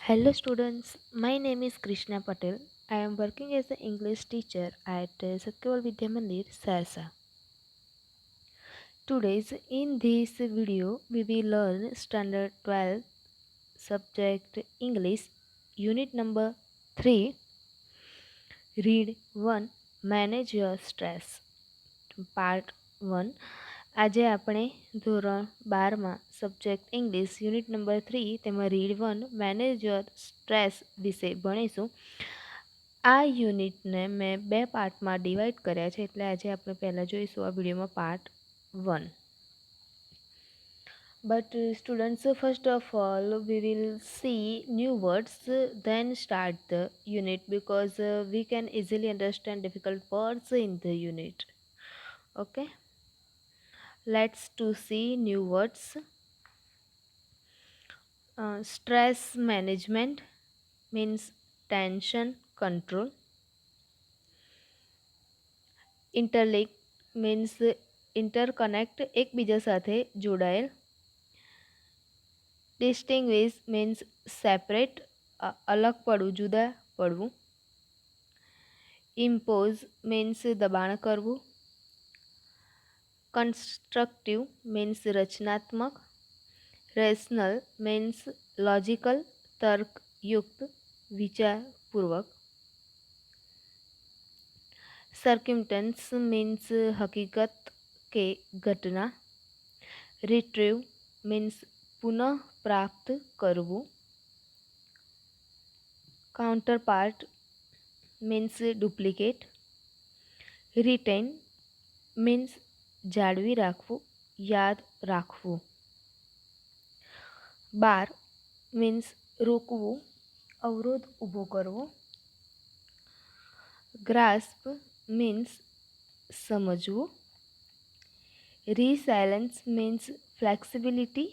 Hello students, my name is Krishna Patel. I am working as an English teacher at Satyawal Vidya Mandir, Sarsa. Today's in this video we will learn standard 12 subject English unit number 3 read 1 manage your stress part 1 આજે આપણે ધોરણ 12માં subject English unit number 3 તેમાં read 1 manage your stress વિશે ભણીશું. આ યુનિટને મેં બે પાર્ટમાં divide કર્યા છે, એટલે આજે આપણે પહેલાં જોઈશું આ વિડીયોમાં part 1. But students, first of all, we will see new words, then start the unit because we can easily understand difficult words in the unit. Okay. Let's to see new words. Stress management means tension control. Interlink means interconnect, એકબીજા સાથે જોડાયેલ. Distinguish means separate, અલગ પડવું, જુદા પડવું. Impose means દબાણ કરવું. Constructive means રચનાત્મક. Rational means logical, તર્કયુક્ત, વિચારપૂર્વક. Circumstance means હકીકત કે ઘટના. Retrieve means પુનઃ પ્રાપ્ત કરવું. Counterpart means duplicate. Retain means જાળવી રાખવું, યાદ રાખવું. Bar means રોકવું, અવરોધ ઊભો કરવો. Grasp means સમજવું. Resilience means flexibility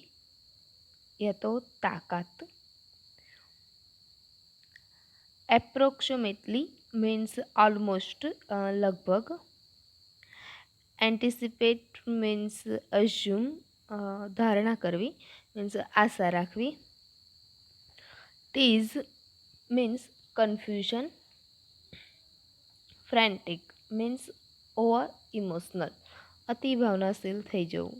या तो ताकत. Approximately means almost, लगभग. Anticipate means assume, धारणा करवी means आशा राखवी. Tease means confusion. Frantic means over emotional, અતિ ભાવનાશીલ થઈ જવું.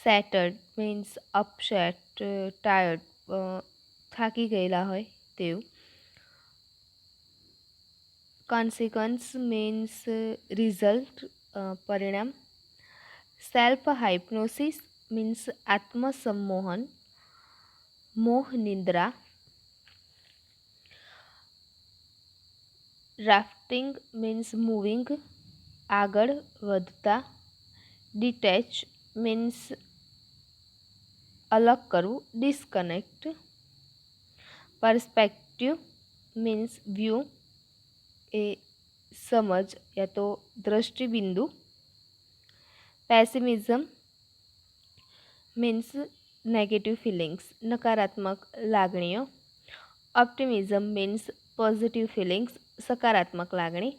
Shattered means upset, tired, થાકી ગયેલા હોય તેવું. Consequence means result, પરિણામ. Self hypnosis means આત્મસંમોહન, મોહ નિંદ્રા. Drafting means moving, આગળ વધતા. Detach means अलग करવું, disconnect. Perspective means view, એ સમજ યા તો દૃષ્ટિબિંદુ. Pessimism means negative feelings, નકારાત્મક લાગણીઓ. Optimism means positive feelings, સકારાત્મક લાગણી.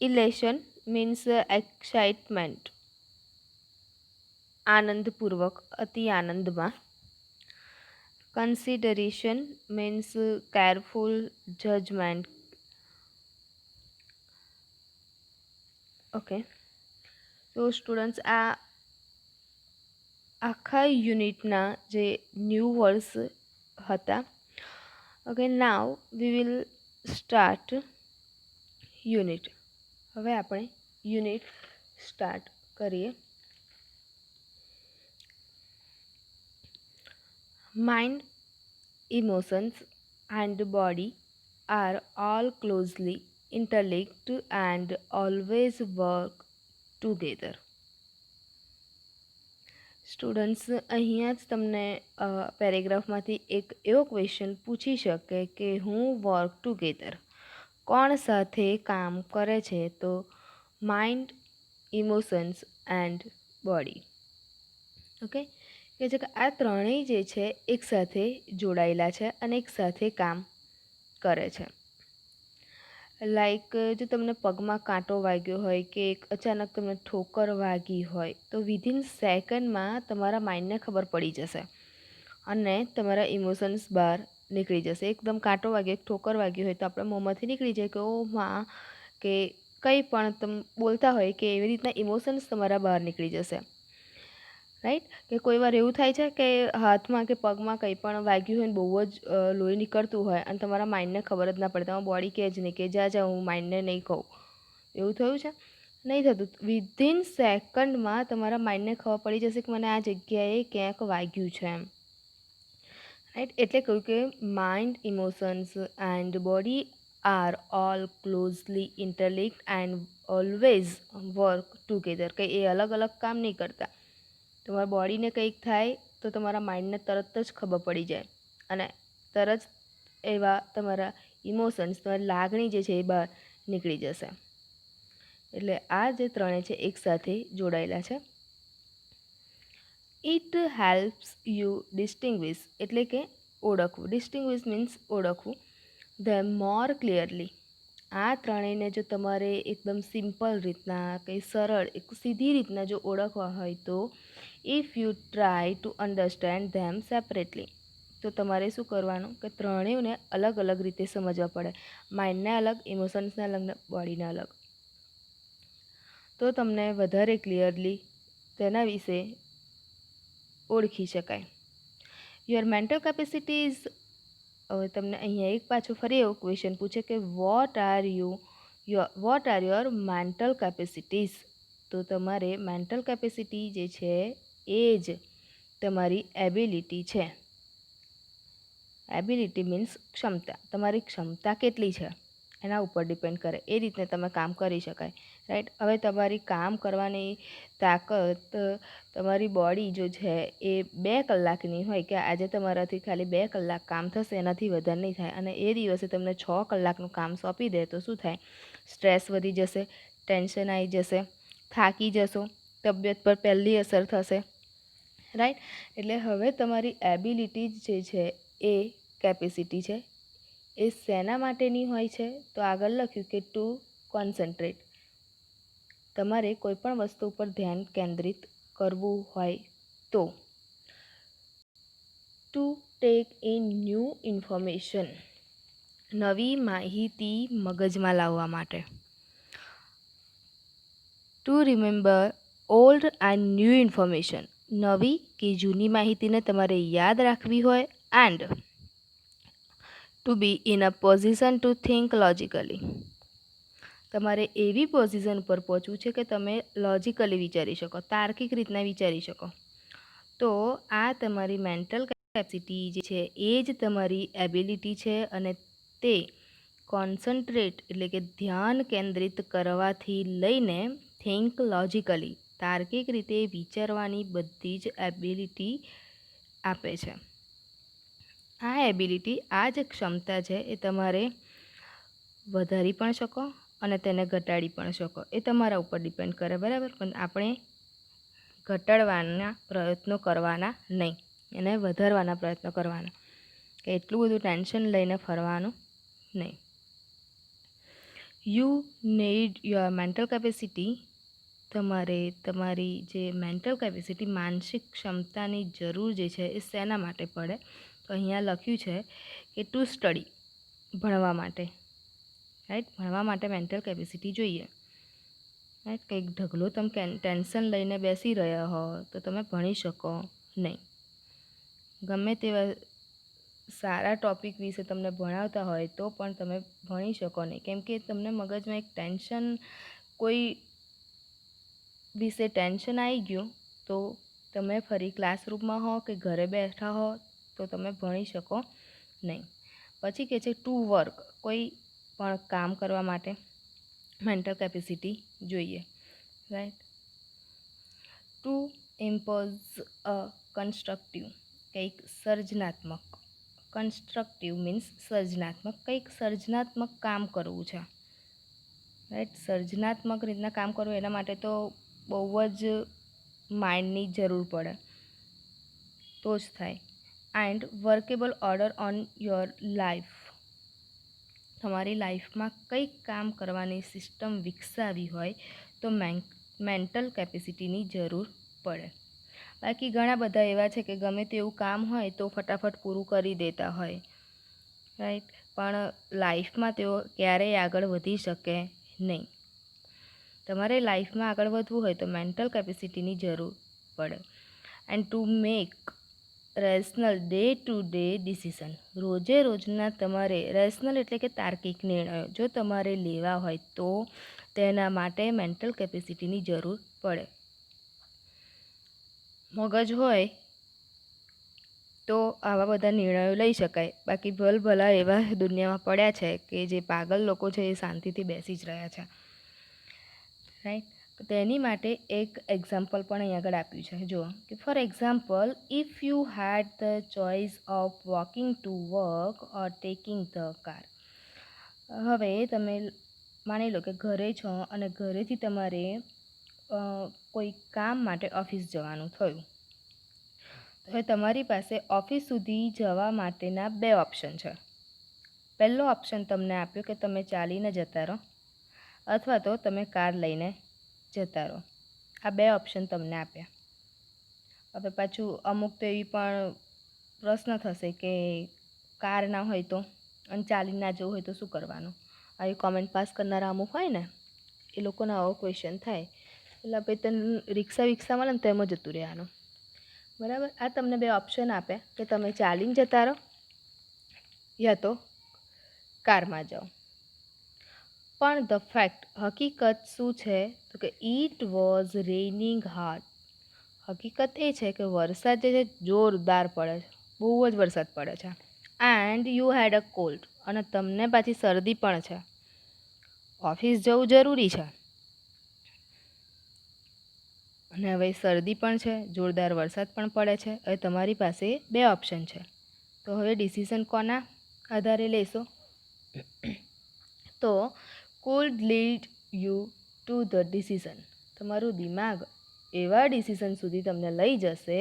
Elation means excitement, આનંદપૂર્વક, અતિ આનંદમાં. Consideration means careful judgment. Okay, તો સ્ટુડન્ટ્સ આ આખા યુનિટના જે ન્યૂ વર્ડ્સ હતા. Okay, now we will start unit. હવે આપણે યુનિટ સ્ટાર્ટ કરીએ. Mind, emotions and body are all closely interlinked and always work together. Students, અહીંયા જ તમને પેરેગ્રાફમાંથી એક એવો ક્વેશ્ચન પૂછી શકે કે હું વર્ક ટુગેધર કોણ સાથે કામ કરે છે? તો mind, emotions and body. Okay, કે છે કે આ ત્રણેય જે છે એકસાથે જોડાયેલા છે અને એકસાથે કામ કરે છે. લાઈક જો તમને પગમાં કાંટો વાગ્યો હોય કે અચાનક તમને ઠોકર વાગી હોય તો વિધિન સેકન્ડમાં તમારા માઇન્ડને ખબર પડી જશે. અને તમારા ઇમોશન્સ બહાર નીકળી જશે. એકદમ કાંટો વાગ્યો, એક ઠોકર વાગ્યું હોય તો આપણા મોંમાંથી નીકળી જાય કે ઓ માં, કે કંઈ પણ તમે બોલતા હોય કે એવી રીતના ઇમોશન્સ તમારા બહાર નીકળી જશે. રાઈટ? કે કોઈ વાર એવું થાય છે કે હાથમાં કે પગમાં કંઈ પણ વાગ્યું હોય ને બહુ જ લોહી નીકળતું હોય અને તમારા માઇન્ડને ખબર જ ના પડે, તમારા બોડી કહે જ નહીં કે જા હું માઇન્ડને નહીં કહું. એવું થયું છે? નહીં થતું. વિધિન સેકન્ડમાં તમારા માઇન્ડને ખબર પડી જશે કે મને આ જગ્યાએ ક્યાંક વાગ્યું છે એમ. રાઈટ? એટલે કહ્યું કે mind, emotions and body are all closely interlinked and always work together. કંઈ એ અલગ અલગ કામ નહીં કરતા. તમારા બોડીને કંઈક થાય તો તમારા માઇન્ડને તરત જ ખબર પડી જાય અને તરત એવા તમારા ઇમોશન્સ, તમારી લાગણી જે છે એ બહાર નીકળી જશે. એટલે આ જે ત્રણેય છે એકસાથે જોડાયેલા છે. ઇટ હેલ્પ્સ યુ ડિસ્ટિંગ્વિશ, એટલે કે ઓળખવું. ડિસ્ટિંગ્વિશ મીન્સ ઓળખવું. ધેમ મોર ક્લિયરલી. આ ત્રણેયને જો તમારે એકદમ સિમ્પલ રીતના, કંઈ સરળ, એક સીધી રીતના જો ઓળખવા હોય તો if you try to understand them separately, તો તમારે શું કરવાનું કે ત્રણેયને અલગ અલગ રીતે સમજવા પડે. માઇન્ડને અલગ, ઇમોશન્સને અલગ, બોડીને અલગ. તો તમને વધારે ક્લિયરલી તેના વિશે ઓળખી શકાય. યોર મેન્ટલ કેપેસિટી ઇઝ, હવે તમને અહીંયા એક પાછું ફરી એવો ક્વેશ્ચન પૂછે કે વોટ આર યોર મેન્ટલ કેપેસિટીઝ. તો તમારે મેન્ટલ કેપેસિટી જે છે એ જ તમારી એબિલિટી છે. એબિલિટી મીન્સ ક્ષમતા. તમારી ક્ષમતા કેટલી છે એના ઉપર ડિપેન્ડ કરે, એ રીતે તમે કામ કરી શકાય. રાઈટ? હવે તમારી કામ કરવાની તાકાત, તમારી બોડી જો છે એ 2 કલાકની હોય કે આજે તમારાથી ખાલી 2 કલાક કામ થશે, એનાથી વધારે નહીં થાય, અને એ દિવસે તમને 6 કલાકનું કામ સોંપી દે તો શું થાય? સ્ટ્રેસ વધી જશે, ટેન્શન આવી જશે, થાકી જશો, તબિયત પર પહેલી અસર થશે. રાઈટ? એટલે હવે તમારી એબિલિટી જે છે એ કેપેસિટી છે એ શેના માટેની હોય છે? તો આગળ લખ્યું કે ટુ કોન્સન્ટ્રેટ. તમારે કોઈ પણ વસ્તુ ઉપર ધ્યાન કેન્દ્રિત કરવું હોય તો. To take in new information. નવી માહિતી મગજમાં લાવવા માટે. To remember old and new information. નવી કે જૂની માહિતીને તમારે યાદ રાખવી હોય. And to be in a position to think logically. તમારે એવી પોઝિશન પર પહોંચવું છે કે તમે લોજિકલી વિચારી શકો, તાર્કિક રીતના વિચારી શકો. તો આ તમારી મેન્ટલ કેપેસિટી જે છે એ જ તમારી એબિલિટી છે, અને તે કોન્સન્ટ્રેટ એટલે કે ધ્યાન કેન્દ્રિત કરવાથી લઈને થિંક લોજિકલી, તાર્કિક રીતે વિચારવાની બધી જ એબિલિટી આપે છે. આ એબિલિટી, આ જ ક્ષમતા છે એ તમારે વધારી પણ શકો અને તેને ઘટાડી પણ શકો. એ તમારા ઉપર ડિપેન્ડ કરે, બરાબર? પણ આપણે ઘટાડવાના પ્રયત્નો કરવાના નહીં, એને વધારવાના પ્રયત્નો કરવાના, કે એટલું બધું ટેન્શન લઈને ફરવાનું નહીં. You need your mental capacity. તમારે તમારી જે મેન્ટલ કેપેસિટી, માનસિક ક્ષમતાની જરૂર જે છે એ શેના માટે પડે? તો અહીંયા લખ્યું છે કે ટુ સ્ટડી, ભણવા માટે. રાઈટ? ભણવા માટે મેન્ટલ કેપેસિટી જોઈએ. રાઈટ? કંઈક ઢગલો તમે ટેન્શન લઈને બેસી રહ્યા હો તો તમે ભણી શકો નહીં. ગમે તેવા સારા ટૉપિક વિશે તમને ભણાવતા હોય તો પણ તમે ભણી શકો નહીં, કેમ કે તમને મગજમાં એક ટેન્શન, કોઈ વિશે ટેન્શન આવી ગયું તો તમે ફરી ક્લાસરૂમમાં હો કે ઘરે બેઠા હો તો તમે ભણી શકો નહીં. પછી કહે છે ટુ વર્ક, કોઈ પણ કામ કરવા માટે મેન્ટલ કેપેસિટી જોઈએ. રાઈટ? ટુ ઇમ્પોઝ અ કન્સ્ટ્રક્ટિવ, કંઈક સર્જનાત્મક. કન્સ્ટ્રક્ટિવ મીન્સ સર્જનાત્મક, કંઈક સર્જનાત્મક કામ કરવું છે. રાઈટ? સર્જનાત્મક રીતના કામ કરવું એના માટે તો બહુ જ માઇન્ડની જરૂર પડે તો જ થાય. And workable order on your life. તમારી લાઈફમાં કંઈક કામ કરવાની સિસ્ટમ વિકસાવી હોય તો મેન્ટલ કેપેસિટીની જરૂર પડે. બાકી ઘણા બધા એવા છે કે ગમે તેવું કામ હોય તો ફટાફટ પૂરું કરી દેતા હોય, રાઈટ. પણ લાઈફમાં તેઓ ક્યારેય આગળ વધી શકે નહીં. તમારે લાઈફમાં આગળ વધવું હોય તો મેન્ટલ કેપેસિટીની જરૂર પડે. And to make rational day to day decision, રોજે રોજના તમારે રેશનલ એટલે કે તાર્કિક નિર્ણયો જો તમારે લેવા હોય તો તેના માટે મેન્ટલ કેપેસિટીની જરૂર પડે. મગજ હોય તો આવા બધા નિર્ણયો લઈ શકાય. બાકી ભલભલા એવા દુનિયામાં પડ્યા છે કે જે પાગલ લોકો છે એ શાંતિથી બેસી જ રહ્યા છે, રાઈટ. તેની માટે એક એક્ઝામ્પલ પણ અહીં આગળ આપ્યું છે. જુઓ કે for example, if you had the choice of walking to work or taking the car. હવે તમે માની લો કે ઘરે છો અને ઘરેથી તમારે કોઈ કામ માટે ઓફિસ જવાનું થયું. હવે તમારી પાસે ઓફિસ સુધી જવા માટેના 2 ઓપ્શન છે. પહેલો ઓપ્શન તમને આપ્યો કે તમે ચાલીને જતા રહો અથવા તો તમે કાર લઈને જતા રહો. આ 2 ઓપ્શન તમને આપ્યા. હવે પાછું અમુક તો એવી પણ પ્રશ્ન થશે કે કાર ના હોય તો અને ચાલી ના જવું હોય તો શું કરવાનું? આવી કોમેન્ટ પાસ કરનારા અમુક હોય ને, એ લોકોનો આવો ક્વેશ્ચન થાય. એટલે ભાઈ તને રિક્ષા વિક્ષા મળે ને તો એમ જતું રહેવાનું, બરાબર. આ તમને 2 ઓપ્શન આપે કે તમે ચાલીને જતા રહો યા તો કારમાં જાઓ. પણ ધ ફેક્ટ, હકીકત શું છે તો કે ઇટ વોઝ રેઇનિંગ હાર્ડ. હકીકત એ છે કે વરસાદ જે છે જોરદાર પડે છે, બહુ જ વરસાદ પડે છે. And you had a cold, અને તમને પાછી શરદી પણ છે. ઓફિસ જવું જરૂરી છે અને હવે શરદી પણ છે, જોરદાર વરસાદ પણ પડે છે. હવે તમારી પાસે 2 ઓપ્શન છે, તો હવે ડિસિઝન કોના આધારે લેશો? તો could lead you to the decision. તમારું દિમાગ એવા ડિસિઝન સુધી તમને લઈ જશે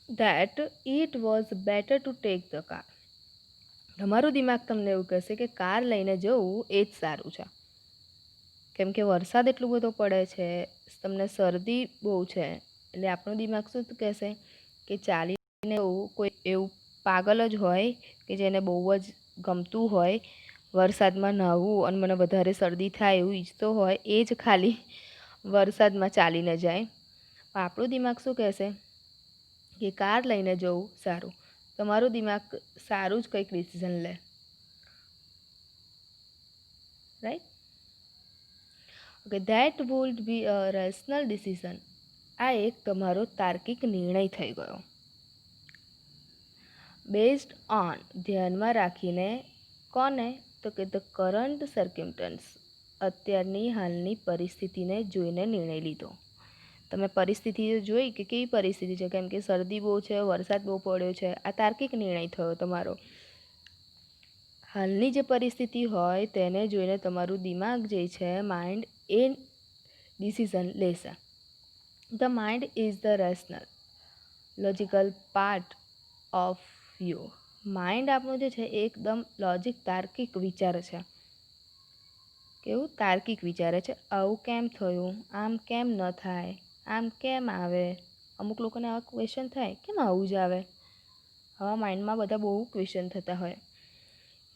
that it was better to take the car. તમારું દિમાગ તમને એવું કહેશે કે કાર લઈને જવું એ જ સારું છે, કેમ કે વરસાદ એટલું બધો પડે છે, તમને શરદી બહુ છે. એટલે આપણું દિમાગ શું કહેશે કે ચાલીને કોઈ એવું પાગલ જ હોય કે જેને બહુ જ ગમતું હોય વરસાદમાં નહાવું અને મને વધારે શરદી થાય એવું ઈચ્છતો હોય એ જ ખાલી વરસાદમાં ચાલીને જાય. આપણું દિમાગ શું કહેશે કે કાર લઈને જવું સારું. તમારું દિમાગ સારું જ કંઈક ડિસિઝન લે, right. Okay, that would be a rational decision. આ એક તમારો તાર્કિક નિર્ણય થઈ ગયો બેઝડ ઓન, ધ્યાનમાં રાખીને કોને? તો કે ધ કરંટ સર્કમસ્ટન્સ, અત્યારની હાલની પરિસ્થિતિને જોઈને નિર્ણય લીધો. તમે પરિસ્થિતિ જોઈ કે કેવી પરિસ્થિતિ છે, કેમ કે શરદી બહુ છે, વરસાદ બહુ પડ્યો છે. આ તાર્કિક નિર્ણય થયો તમારો. હાલની જે પરિસ્થિતિ હોય તેને જોઈને તમારું દિમાગ જે છે માઇન્ડ એ ડિસિઝન લેશે. The mind is the rational logical part of you. Mind આપણું જે છે એકદમ લોજિક તાર્કિક વિચાર છે. કેવું તાર્કિક વિચારે છે, આવું કેમ થયું, આમ કેમ ન થાય, આમ કેમ આવે. અમુક લોકોને આવા ક્વેશ્ચન થાય, કેમ આવું જ આવે. આવા માઇન્ડમાં બધા બહુ ક્વેશ્ચન થતા હોય,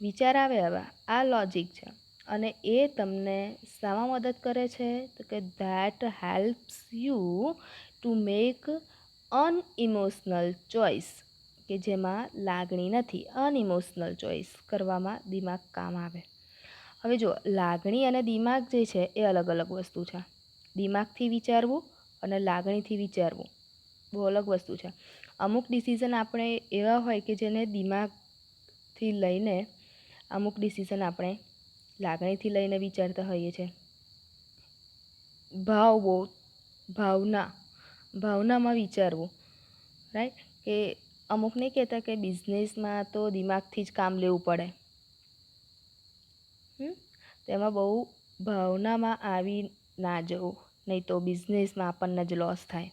વિચાર આવે આવા. આ લોજિક છે અને એ તમને શામાં મદદ કરે છે તો કે that helps you to make unemotional choice, કે જેમાં લાગણી નથી, અનઇમોશનલ ચોઇસ કરવામાં દિમાગ કામ આવે. હવે જો લાગણી અને દિમાગ જે છે એ અલગ અલગ વસ્તુ છે. દિમાગથી વિચારવું અને લાગણીથી વિચારવું બહુ અલગ વસ્તુ છે. અમુક ડિસિઝન આપણે એવા હોય કે જેને દિમાગથી લઈને, અમુક ડિસિઝન આપણે લાગણીથી લઈને વિચારતા હોઈએ છીએ. ભાવનામાં વિચારવું, રાઈટ. કે અમુક નહીં કહેતા કે બિઝનેસમાં તો દિમાગથી જ કામ લેવું પડે, તેમાં બહુ ભાવનામાં આવી ના જવું, નહીં તો બિઝનેસમાં આપણને જ લોસ થાય.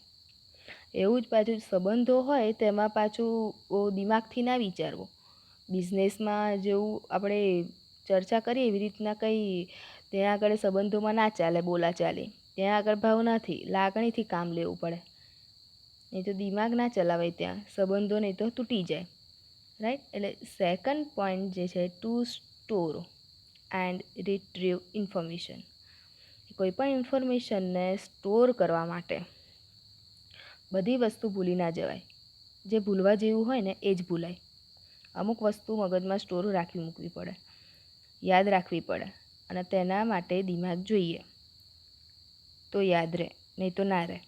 એવું જ પાછું સંબંધો હોય તેમાં પાછું દિમાગથી ના વિચારવું. બિઝનેસમાં જેવું આપણે ચર્ચા કરીએ એવી રીતના કંઈ ત્યાં આગળ સંબંધોમાં ના ચાલે બોલાચાલી. ત્યાં આગળ ભાવનાથી, લાગણીથી કામ લેવું પડે, નહીં તો દિમાગ ના ચલાવાય, ત્યાં સંબંધો નહીં તો તૂટી જાય, રાઈટ. એટલે સેકન્ડ પોઈન્ટ જે છે, ટુ સ્ટોર એન્ડ રિટ્રીવ ઇન્ફોર્મેશન. કોઈ પણ ઇન્ફોર્મેશનને સ્ટોર કરવા માટે બધી વસ્તુ ભૂલી ના જવાય. જે ભૂલવા જેવું હોય ને એ જ ભૂલાય. અમુક વસ્તુ મગજમાં સ્ટોર રાખી મૂકવી પડે, યાદ રાખવી પડે, અને તેના માટે દિમાગ જોઈએ તો યાદ રહે, નહીં તો ના રહે.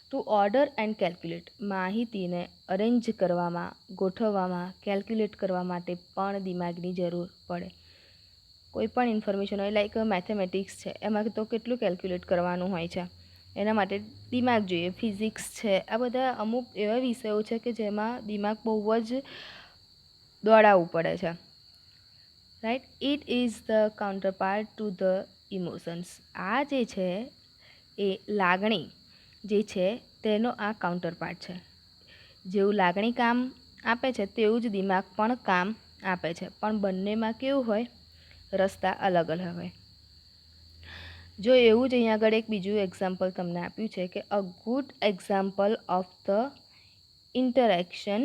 Two order and calculate. માહિતીને અરેન્જ કરવામાં, ગોઠવવામાં, કેલ્ક્યુલેટ કરવા માટે પણ દિમાગની જરૂર પડે. કોઈ પણ ઇન્ફોર્મેશન હોય, લાઈક મેથેમેટિક્સ છે, એમાં તો કેટલું કેલ્ક્યુલેટ કરવાનું હોય છે, એના માટે દિમાગ જોઈએ. ફિઝિક્સ છે, આ બધા અમુક એવા વિષયો છે કે જેમાં દિમાગ બહુ જ દોડાવવું પડે છે, right. It is the counter part to the emotions. આ જે છે એ લાગણી જે છે તેનો આ કાઉન્ટર પાર્ટ છે. જેવું લાગણી કામ આપે છે તેવું જ દિમાગ પણ કામ આપે છે, પણ બંનેમાં કેવું હોય, રસ્તા અલગ અલગ હોય. જો એવું જ અહીંયા આગળ એક બીજું એક્ઝામ્પલ તમને આપ્યું છે કે a good example of the interaction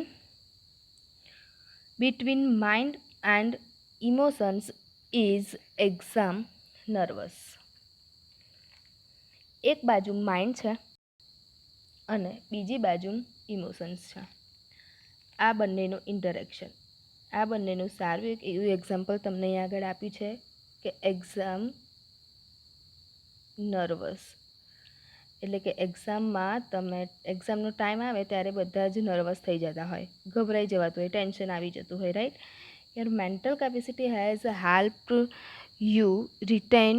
between mind and emotions is exam nervous. એક બાજુ માઇન્ડ છે અને બીજી બાજુ ઇમોશન્સ છે. આ બંનેનું ઇન્ટરેક્શન, આ બંનેનું સારું એક એવું એક્ઝામ્પલ તમને અહીં આગળ આપ્યું છે કે એક્ઝામ નર્વસ. એટલે કે એક્ઝામમાં એક્ઝામનો ટાઈમ આવે ત્યારે બધા જ નર્વસ થઈ જતા હોય, ગભરાઈ જવાતું હોય, ટેન્શન આવી જતું હોય, right. Your mental capacity has helped you retain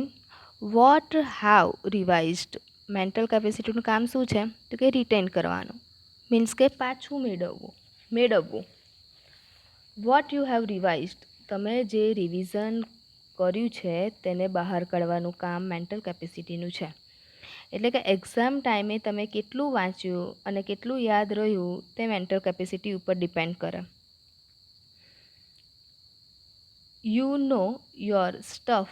what how revised. Mental કેપેસિટીનું કામ શું છે તો કે રિટેન કરવાનું, મીન્સ કે પાછું મેળવવું. વોટ યુ હેવ રિવાઇઝડ, તમે જે રિવિઝન કર્યું છે તેને બહાર કાઢવાનું કામ મેન્ટલ કેપેસિટીનું છે. એટલે કે એક્ઝામ ટાઈમે તમે કેટલું વાંચ્યું અને કેટલું યાદ રહ્યું તે મેન્ટલ કેપેસિટી ઉપર ડિપેન્ડ કરે. You know your stuff,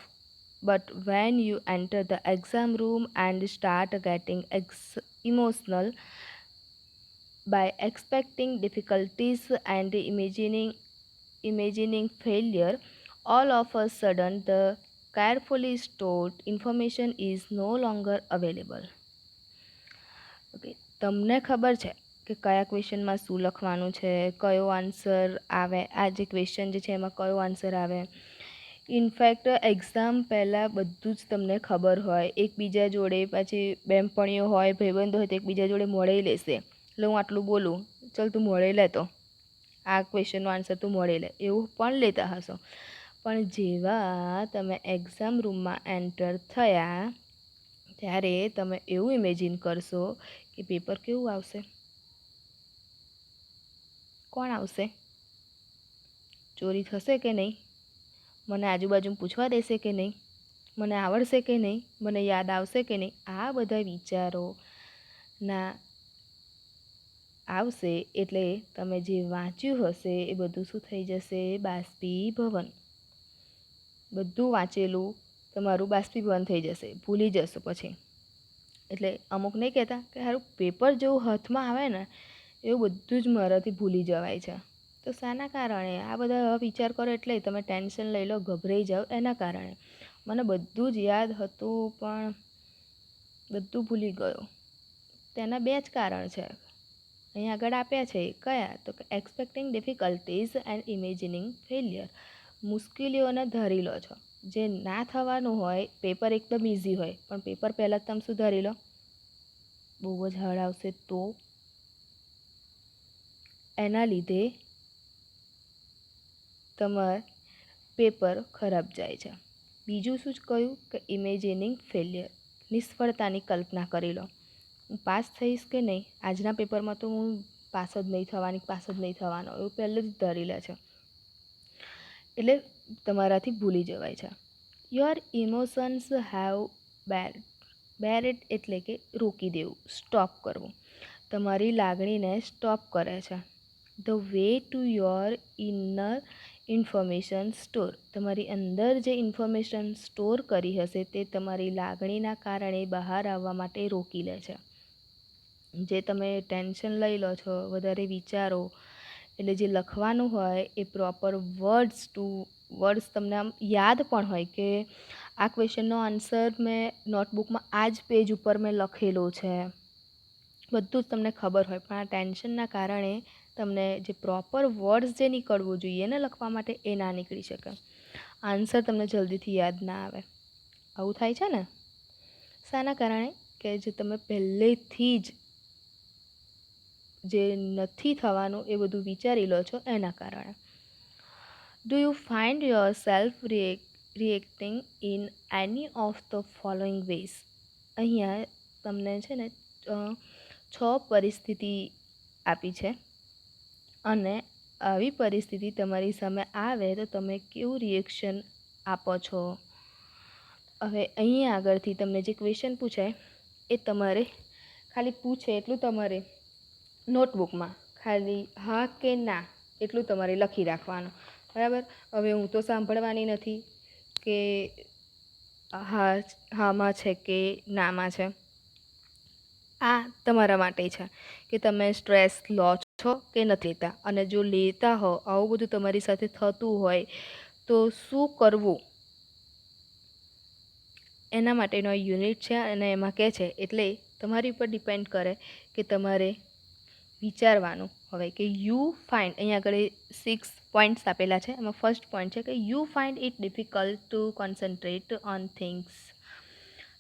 but when you enter the exam room and start getting emotional by expecting difficulties and imagining failure, all of a sudden the carefully stored information is no longer available. Okay, તમને ખબર છે કે કયા ક્વેશ્ચનમાં શું લખવાનું છે, કયો answer આવે, આ જે ક્વેશ્ચન જે છે એમાં કયો આન્સર આવે. ઇનફેક્ટ એક્ઝામ પહેલાં બધું જ તમને ખબર હોય. એકબીજા જોડે પછી બેનપણીઓ હોય, ભાઈબંધો હોય તો એકબીજા જોડે મળે લેશે, એટલે હું આટલું બોલું, ચાલ તું મળે લે, તો આ ક્વેશ્ચનનો આન્સર તું મળે લે, એવું પણ લેતા હશો. પણ જેવા તમે એક્ઝામ રૂમમાં એન્ટર થયા ત્યારે તમે એવું ઇમેજિન કરશો કે પેપર કેવું આવશે, કોણ આવશે, ચોરી થશે કે નહીં, મને આજુબાજુ પૂછવા દેશે કે નહીં, મને આવડશે કે નહીં, મને યાદ આવશે કે નહીં. આ બધા વિચારો ના આવશે એટલે તમે જે વાંચ્યું હશે એ બધું શું થઈ જશે, બાષ્પીભવન. બધું વાંચેલું તમારું બાષ્પીભવન થઈ જશે, ભૂલી જશો પછી. એટલે અમુક નહીં કહેતા કે સારું પેપર જેવું હાથમાં આવે ને એવું બધું જ મારાથી ભૂલી જવાય છે. તો શાના કારણે આ બધા વિચાર કરો, એટલે તમે ટેન્શન લઈ લો, ગભરાઈ જાઓ, એના કારણે. મને બધું જ યાદ હતું પણ બધું ભૂલી ગયો. તેના બે જ કારણ છે અહીં આગળ આપ્યા છે. કયા તો કે એક્સપેક્ટિંગ ડિફિકલ્ટીઝ એન્ડ ઇમેજિનિંગ ફેલિયર. મુશ્કેલીઓને ધારી લો છો, જે ના થવાનું હોય. પેપર એકદમ ઇઝી હોય પણ પેપર પહેલાં તમે શું ધારી લો, બહુ જ હાર્ડ આવશે, તો એના લીધે તમાર પેપર ખરાબ જાય છે. બીજું શું જ કહ્યું કે ઇમેજિનિંગ ફેલિયર, નિષ્ફળતાની કલ્પના કરી લો. હું પાસ થઈશ કે નહીં, આજના પેપરમાં તો હું પાસ જ નહીં થવાનો, એવું પહેલું જ ધારી લે છે, એટલે તમારાથી ભૂલી જવાય છે. Your emotions have bear it, એટલે કે રોકી દેવું, સ્ટોપ કરવું. તમારી લાગણીને સ્ટોપ કરે છે. The way to your inner information store, તમારી અંદર જે ઇન્ફોર્મેશન સ્ટોર કરી હશે તે તમારી લાગણીના કારણે બહાર આવવા માટે રોકી લે છે. જે તમે ટેન્શન લઈ લો છો, વધારે વિચારો, એટલે જે લખવાનું હોય એ પ્રોપર વર્ડ્સ તમને આમ યાદ પણ હોય કે આ ક્વેશ્ચનનો આન્સર મેં નોટબુકમાં આ જ પેજ ઉપર મેં લખેલો છે, બધું જ તમને ખબર હોય. પણ આ ટેન્શનના કારણે તમને જે પ્રોપર વર્ડ્સ જે નીકળવું જોઈએ ને લખવા માટે એ ના નીકળી શકે, આન્સર તમને જલ્દીથી યાદ ના આવે. આવું થાય છે ને શાના કારણે? કે જે તમે પહેલેથી જ જે નથી થવાનું એ બધું વિચારી લો છો એના કારણે. Do you find your self reacting in any of the following ways? અહીંયા તમને છે ને 6 પરિસ્થિતિ આપી છે, અને આવી પરિસ્થિતિ તમારી સામે આવે તો તમે કેવું રિએક્શન આપો છો. હવે અહીંયા આગળથી તમને જે ક્વેશ્ચન પૂછાય એ તમારે ખાલી પૂછે એટલું તમારે નોટબુકમાં ખાલી હા કે ના એટલું તમારે લખી રાખવાનું, બરાબર? હવે હું તો સાંભળવાની નથી કે હામાં છે કે નામાં છે. આ તમારા માટે છે કે તમે સ્ટ્રેસ લો છો કે નથી લેતા, અને જો લેતા હો, આવું બધું તમારી સાથે થતું હોય તો શું કરવું, એના માટેનો યુનિટ છે અને એમાં કહે છે. એટલે તમારી ઉપર ડિપેન્ડ કરે કે તમારે વિચારવાનું હવે કે યુ ફાઇન્ડ, અહીંયા આગળ 6 પોઈન્ટ્સ આપેલા છે. એમાં ફર્સ્ટ પોઈન્ટ છે કે you find it difficult to concentrate on things.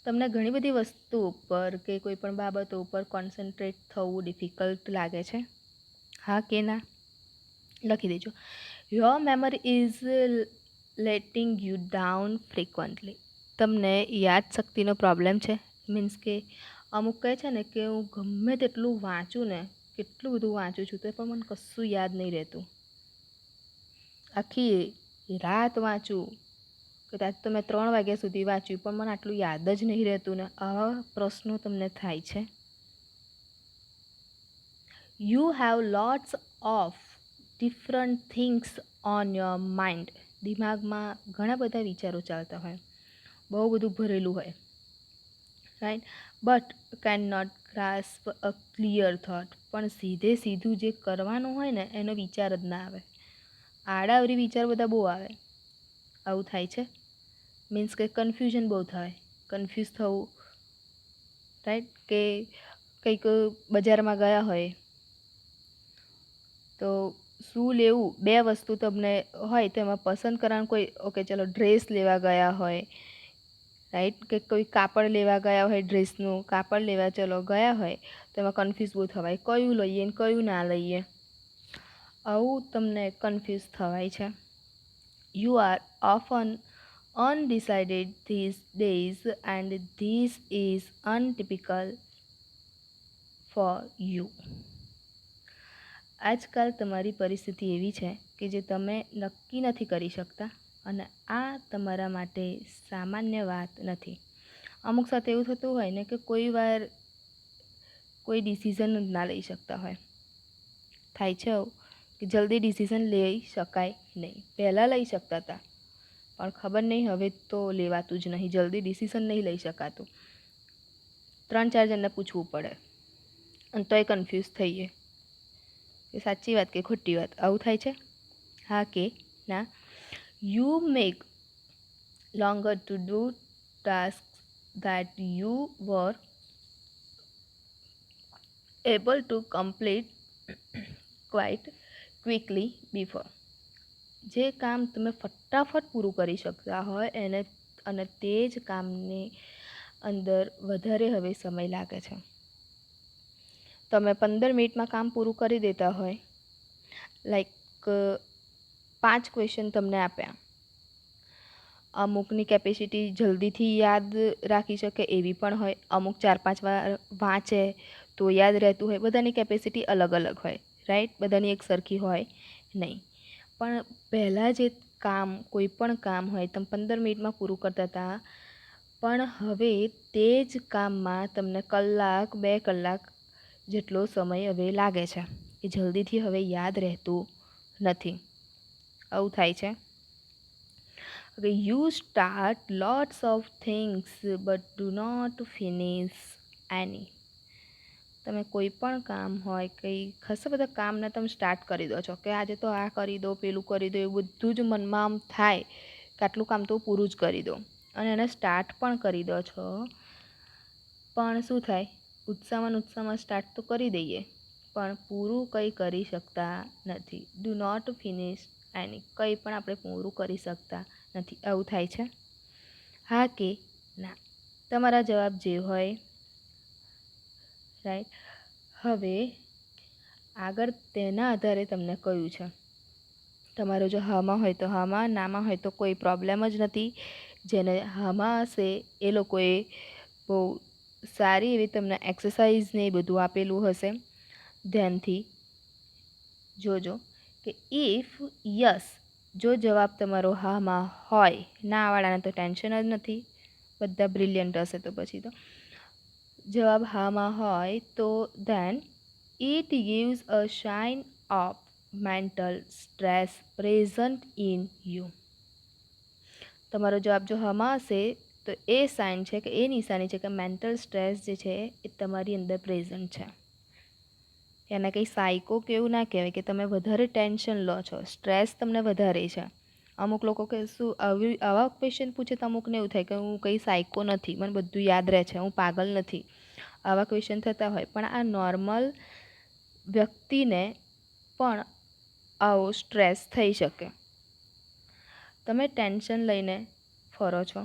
તમને ઘણી બધી વસ્તુ ઉપર કે કોઈ પણ બાબતો ઉપર કોન્સન્ટ્રેટ થવું ડિફિકલ્ટ લાગે છે, હા કે ના લખી દેજો. Your memory is letting you down frequently. તમને યાદશક્તિનો પ્રોબ્લેમ છે, મીન્સ કે અમુક કહે છે ને કે હું ગમે તેટલું વાંચું ને, કેટલું બધું વાંચું છું તો પણ મને કશું યાદ નહીં રહેતું, આખી રાત વાંચું કે આજ તો મેં 3 વાગ્યા સુધી વાંચ્યું પણ મને આટલું યાદ જ નહીં રહેતું ને, આવા પ્રશ્નો તમને થાય છે. You have lots of different things on your mind. દિમાગમાં ઘણા બધા વિચારો ચાલતા હોય, બહુ બધું ભરેલું હોય, right? But can not grasp a clear thought. પણ સીધું જે કરવાનું હોય ને એનો વિચાર જ ના આવે, આડાવરી વિચાર બધા બહુ આવે. આવું થાય છે, મીન્સ કે કન્ફ્યુઝન બહુ થાય, કન્ફ્યુઝ થવું, રાઈટ? કે કંઈક બજારમાં ગયા હોય તો શું લેવું, 2 વસ્તુ તમને હોય તો એમાં પસંદ કરવાનું કોઈ, ઓકે ચલો ડ્રેસ લેવા ગયા હોય, રાઈટ? કે કોઈ કાપડ લેવા ગયા હોય, ડ્રેસનું કાપડ લેવા ચલો ગયા હોય તો એમાં કન્ફ્યુઝ બહુ થવાય, કયું લઈએ ને કયું ના લઈએ, આવું તમને કન્ફ્યુઝ થવાય છે. You are often undecided these days and this is untypical for you. આજકાલ તમારી પરિસ્થિતિ એવી છે કે જે તમે નક્કી નથી કરી શકતા, અને આ તમારા માટે સામાન્ય વાત નથી. અમુક સાથે એવું થતું હોય ને કે કોઈ વાર કોઈ ડિસિઝન જ ના લઈ શકતા હોય, થાય છે એવું કે જલ્દી ડિસિઝન લઈ શકાય નહીં. પહેલાં લઈ શકતા હતા પણ ખબર નહીં હવે તો લેવાતું જ નહીં, જલ્દી ડિસિઝન નહીં લઈ શકાતું, 3-4 જણને પૂછવું પડે અને તોય કન્ફ્યુઝ થઈએ કે સાચી વાત કે ખોટી વાત. આવું થાય છે, હા કે ના? You make longer to do tasks that you were able to complete quite quickly before. જે કામ તમે ફટાફટ પૂરું કરી શકતા હોય એને, અને તે જ કામની અંદર વધારે હવે સમય લાગે છે. તમે 15 મિનિટમાં કામ પૂરું કરી દેતા હોય, લાઈક 5 ક્વેશ્ચન તમને આપ્યા, અમુકની કેપેસિટી જલ્દીથી યાદ રાખી શકે એવી પણ હોય, અમુક 4-5 વાર વાંચે તો યાદ રહેતું હોય, બધાની કેપેસિટી અલગ અલગ હોય, રાઈટ? બધાની એક સરખી હોય નહીં. પણ પહેલાં જે કામ, કોઈ પણ કામ હોય તમે 15 મિનિટમાં પૂરું કરતા હતા, પણ હવે તે જ કામમાં તમને 1-2 કલાક જેટલો સમય હવે લાગે છે, એ જલ્દીથી હવે યાદ રહેતું નથી. આવું થાય છે. Okay, you start lots of things but do not finish any. તમે કોઈ પણ કામ હોય, કંઈ ખાસા બધા કામને તમે સ્ટાર્ટ કરી દો છો કે આજે તો આ કરી દો, પેલું કરી દો, એવું બધું જ મનમાં આમ થાય કે આટલું કામ તો પૂરું જ કરી દો અને એને સ્ટાર્ટ પણ કરી દો છો. પણ શું થાય, ઉત્સાહમાં સ્ટાર્ટ તો કરી દઈએ પણ પૂરું કંઈ કરી શકતા નથી. ડુ નોટ ફિનિશ એની, કંઈ પણ આપણે પૂરું કરી શકતા નથી. આવું થાય છે? હા કે ના? તમારા જવાબ જે હોય. રાઈટ. હવે આગળ તેના આધારે તમને કયું છે. તમારો જો હામાં હોય તો હામાં, નામાં હોય તો કોઈ પ્રોબ્લેમ જ નથી. જેને હામાં હશે એ લોકોએ બહુ સારી એવી તમને એક્સરસાઇઝ ને એ બધું આપેલું હશે. ધ્યાનથી જોજો કે ઇફ યસ, જો જવાબ તમારો હામાં હોય, નાવાળાને તો ટેન્શન જ નથી, બધા બ્રિલિયન્ટ હશે તો પછી તો. જવાબ હામાં હોય તો then it gives a sign of mental stress present in you. તમારો જવાબ જો હામાં હશે તો એ સાઇન છે કે એ નિશાની છે કે મેન્ટલ સ્ટ્રેસ જે છે એ તમારી અંદર પ્રેઝન્ટ છે. એને કંઈ સાયકો કે એવું ના કહેવાય કે તમે વધારે ટેન્શન લો છો, સ્ટ્રેસ તમને વધારે છે. અમુક લોકો કે શું આવા ક્વેશ્ચન પૂછે તો અમુકને એવું થાય કે હું કંઈ સાયકો નથી, મને બધું યાદ રહે છે, હું પાગલ નથી. આવા ક્વેશ્ચન થતા હોય, પણ આ નોર્મલ વ્યક્તિને પણ આવો સ્ટ્રેસ થઈ શકે. તમે ટેન્શન લઈને ફરો છો.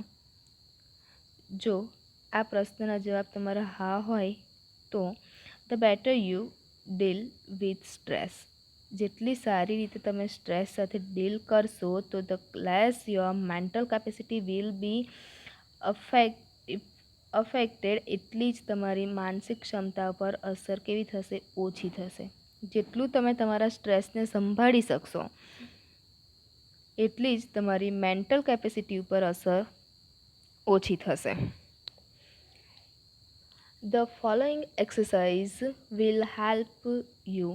જો આ પ્રશ્નના જવાબ તમારા હા હોય તો the better you deal with stress. જેટલી સારી રીતે તમે સ્ટ્રેસ સાથે ડીલ કરશો તો the less your mental capacity will be affected, એટલી જ તમારી માનસિક ક્ષમતા પર અસર કેવી થશે? ઓછી થશે. જેટલું તમે તમારા સ્ટ્રેસને સંભાળી શકશો એટલી જ તમારી મેન્ટલ કેપેસિટી ઉપર અસર ઓછી થશે. The following exercise will help you.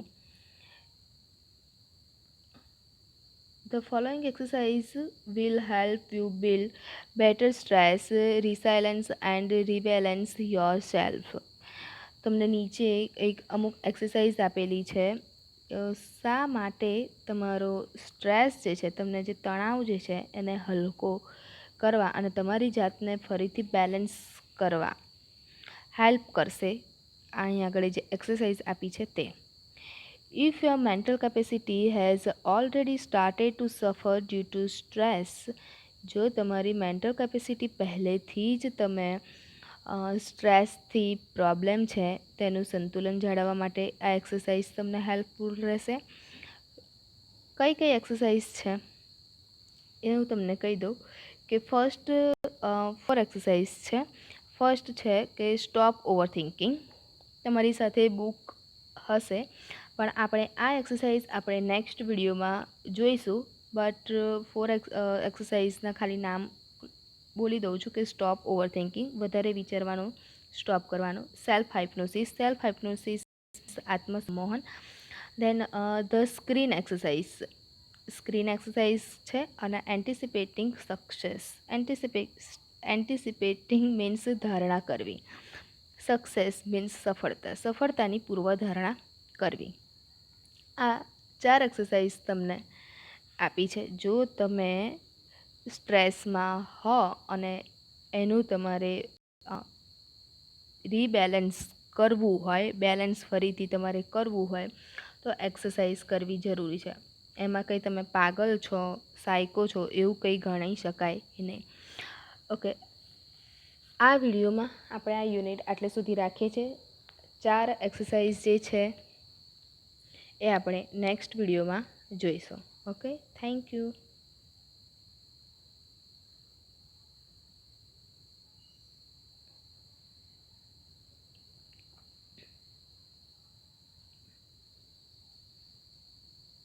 The following exercise will help you build better stress resilience and rebalance yourself. તમને નીચે એક અમુક એક્સરસાઇઝ આપેલી છે. શા માટે તમારો સ્ટ્રેસ જે છે, તમને જે તણાવ જે છે એને હલકો કરવા અને તમારી જાતને ફરીથી બેલેન્સ કરવા હેલ્પ કરશે. અહીં આગળ જે એક્સરસાઇઝ આપી છે તે. If your mental capacity has already started to suffer due to stress, જો તમારી મેન્ટલ કેપેસિટી પહેલેથી જ તમે સ્ટ્રેસથી પ્રોબ્લેમ છે તેનું સંતુલન જાળવવા માટે આ એક્સરસાઇઝ તમને હેલ્પફુલ રહેશે. કઈ કઈ એક્સરસાઇઝ છે એ હું તમને કહી દઉં કે ફર્સ્ટ 4 એક્સરસાઇઝ છે. ફર્સ્ટ છે કે સ્ટોપ ઓવર થિંકિંગ. તમારી સાથે બુક હશે પણ આપણે આ એક્સરસાઇઝ આપણે નેક્સ્ટ વિડીયોમાં જોઈશું. બટ 4 એક્સરસાઇઝના ખાલી નામ બોલી દઉં છું કે સ્ટોપ ઓવર થિંકિંગ, વધારે વિચારવાનું સ્ટોપ કરવાનું. સેલ્ફ હાઇપ્નોસિસ આત્મસંમોહન. દેન ધ સ્ક્રીન એક્સરસાઇઝ છે અને એન્ટિસિપેટિંગ સક્સેસ. એન્ટિસિપેટિંગ મીન્સ ધારણા કરવી, સક્સેસ મીન્સ સફળતાની પૂર્વધારણા કરવી. આ 4 એક્સરસાઇઝ તમને આપી છે. જો તમે સ્ટ્રેસમાં હો અને એનું તમારે રીબેલેન્સ કરવું હોય, બેલેન્સ ફરીથી તમારે કરવું હોય તો એક્સરસાઇઝ કરવી જરૂરી છે. એમાં કંઈ તમે પાગલ છો, સાયકો છો એવું કંઈ ગણાઈ શકાય નહીં. ઓકે, આ વિડીયોમાં આપણે આ યુનિટ આટલે સુધી રાખીએ છીએ. 4 એક્સરસાઇઝ જે છે એ આપણે નેક્સ્ટ વિડીયોમાં જોઈશું. Okay, thank you.